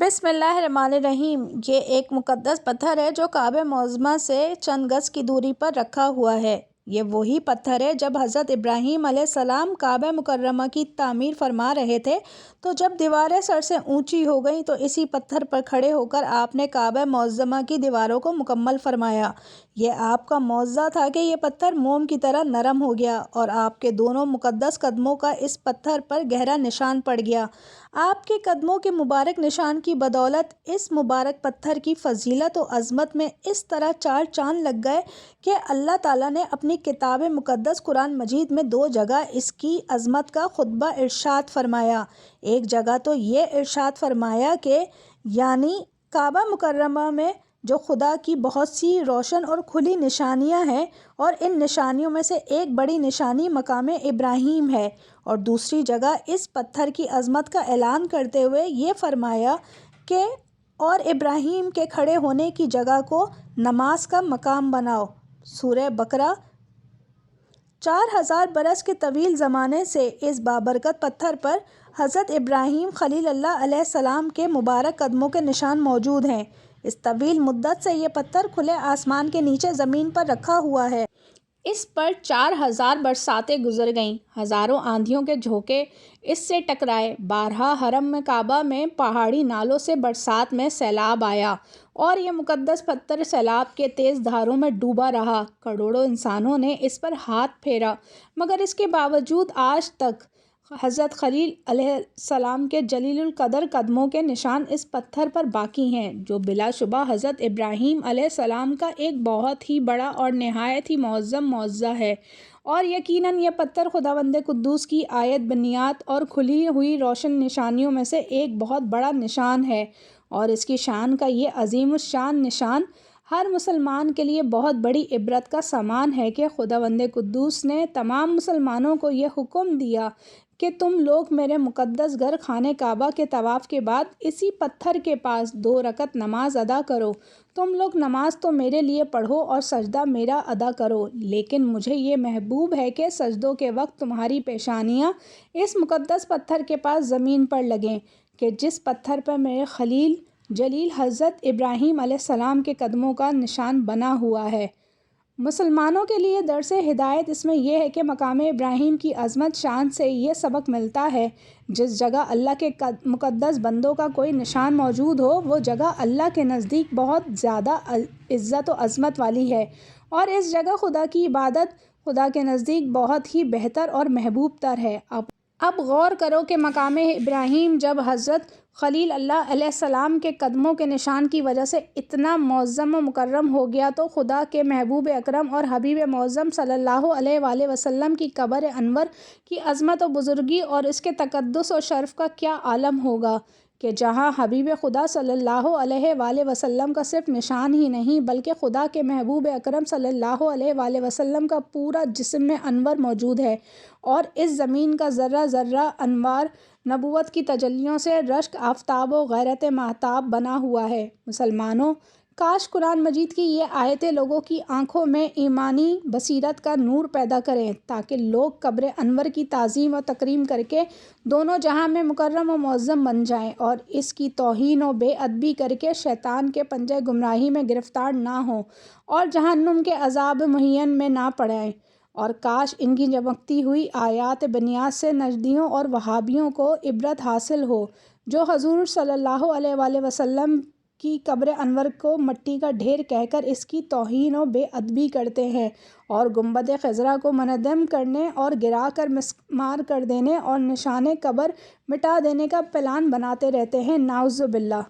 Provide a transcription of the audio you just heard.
بسم اللہ الرحمن الرحیم۔ یہ ایک مقدس پتھر ہے جو کعبہ معظمہ سے چند گز کی دوری پر رکھا ہوا ہے۔ یہ وہی پتھر ہے جب حضرت ابراہیم علیہ السلام کعبہ مکرمہ کی تعمیر فرما رہے تھے تو جب دیواریں سر سے اونچی ہو گئیں تو اسی پتھر پر کھڑے ہو کر آپ نے کعبہ معظمہ کی دیواروں کو مکمل فرمایا۔ یہ آپ کا معجزہ تھا کہ یہ پتھر موم کی طرح نرم ہو گیا اور آپ کے دونوں مقدس قدموں کا اس پتھر پر گہرا نشان پڑ گیا۔ آپ کے قدموں کے مبارک نشان کی بدولت اس مبارک پتھر کی فضیلت و عظمت میں اس طرح چار چاند لگ گئے کہ اللہ تعالیٰ نے اپنی کتاب مقدس قرآن مجید میں دو جگہ اس کی عظمت کا خطبہ ارشاد فرمایا۔ ایک جگہ تو یہ ارشاد فرمایا کہ یعنی کعبہ مکرمہ میں جو خدا کی بہت سی روشن اور کھلی نشانیاں ہیں اور ان نشانیوں میں سے ایک بڑی نشانی مقام ابراہیم ہے، اور دوسری جگہ اس پتھر کی عظمت کا اعلان کرتے ہوئے یہ فرمایا کہ اور ابراہیم کے کھڑے ہونے کی جگہ کو نماز کا مقام بناؤ۔ سورہ بقرہ۔ 4000 برس کے طویل زمانے سے اس بابرکت پتھر پر حضرت ابراہیم خلیل اللہ علیہ السلام کے مبارک قدموں کے نشان موجود ہیں۔ اس طویل مدت سے یہ پتھر کھلے آسمان کے نیچے زمین پر رکھا ہوا ہے۔ اس پر 4000 برساتیں گزر گئیں، ہزاروں آندھیوں کے جھونکے اس سے ٹکرائے، بارہا حرم کعبہ میں پہاڑی نالوں سے برسات میں سیلاب آیا اور یہ مقدس پتھر سیلاب کے تیز دھاروں میں ڈوبا رہا۔ کروڑوں انسانوں نے اس پر ہاتھ پھیرا، مگر اس کے باوجود آج تک حضرت خلیل علیہ السلام کے جلیل القدر قدموں کے نشان اس پتھر پر باقی ہیں، جو بلا شبہ حضرت ابراہیم علیہ السلام کا ایک بہت ہی بڑا اور نہایت ہی معظم معجزہ ہے۔ اور یقیناً یہ پتھر خداوند قدوس کی آیت بینات اور کھلی ہوئی روشن نشانیوں میں سے ایک بہت بڑا نشان ہے، اور اس کی شان کا یہ عظیم الشان نشان ہر مسلمان کے لیے بہت بڑی عبرت کا سامان ہے کہ خداوند قدوس نے تمام مسلمانوں کو یہ حکم دیا کہ تم لوگ میرے مقدس گھر خانہ کعبہ کے طواف کے بعد اسی پتھر کے پاس 2 رکعت نماز ادا کرو۔ تم لوگ نماز تو میرے لیے پڑھو اور سجدہ میرا ادا کرو، لیکن مجھے یہ محبوب ہے کہ سجدوں کے وقت تمہاری پیشانیاں اس مقدس پتھر کے پاس زمین پر لگیں کہ جس پتھر پر میرے خلیل جلیل حضرت ابراہیم علیہ السلام کے قدموں کا نشان بنا ہوا ہے۔ مسلمانوں کے لیے درس ہدایت اس میں یہ ہے کہ مقام ابراہیم کی عظمت شان سے یہ سبق ملتا ہے، جس جگہ اللہ کے مقدس بندوں کا کوئی نشان موجود ہو وہ جگہ اللہ کے نزدیک بہت زیادہ عزت و عظمت والی ہے، اور اس جگہ خدا کی عبادت خدا کے نزدیک بہت ہی بہتر اور محبوب تر ہے۔ اب غور کرو کہ مقام ابراہیم جب حضرت خلیل اللہ علیہ السلام کے قدموں کے نشان کی وجہ سے اتنا معظم و مکرم ہو گیا تو خدا کے محبوب اکرم اور حبیب معظم صلی اللہ علیہ وآلہ وسلم کی قبر انور کی عظمت و بزرگی اور اس کے تقدس و شرف کا کیا عالم ہوگا کہ جہاں حبیب خدا صلی اللہ علیہ وآلہ وسلم کا صرف نشان ہی نہیں بلکہ خدا کے محبوب اکرم صلی اللہ علیہ وآلہ وسلم کا پورا جسم انور موجود ہے، اور اس زمین کا ذرہ ذرہ انوار نبوت کی تجلیوں سے رشک آفتاب و غیرت ماہتاب بنا ہوا ہے۔ مسلمانوں، کاش قرآن مجید کی یہ آیتیں لوگوں کی آنکھوں میں ایمانی بصیرت کا نور پیدا کریں تاکہ لوگ قبر انور کی تعظیم و تکریم کر کے دونوں جہاں میں مکرم و معظم بن جائیں، اور اس کی توہین و بے ادبی کر کے شیطان کے پنجہ گمراہی میں گرفتار نہ ہوں اور جہنم کے عذاب مہین میں نہ پڑیں۔ اور کاش ان کی چمکتی ہوئی آیات بینات سے نجدیوں اور وہابیوں کو عبرت حاصل ہو، جو حضور صلی اللہ علیہ وآلہ وسلم کی قبر انور کو مٹی کا ڈھیر کہہ کر اس کی توہین و بے ادبی کرتے ہیں اور گنبد خضرا کو منہدم کرنے اور گرا کر مسمار کر دینے اور نشان قبر مٹا دینے کا پلان بناتے رہتے ہیں، نعوذ باللہ۔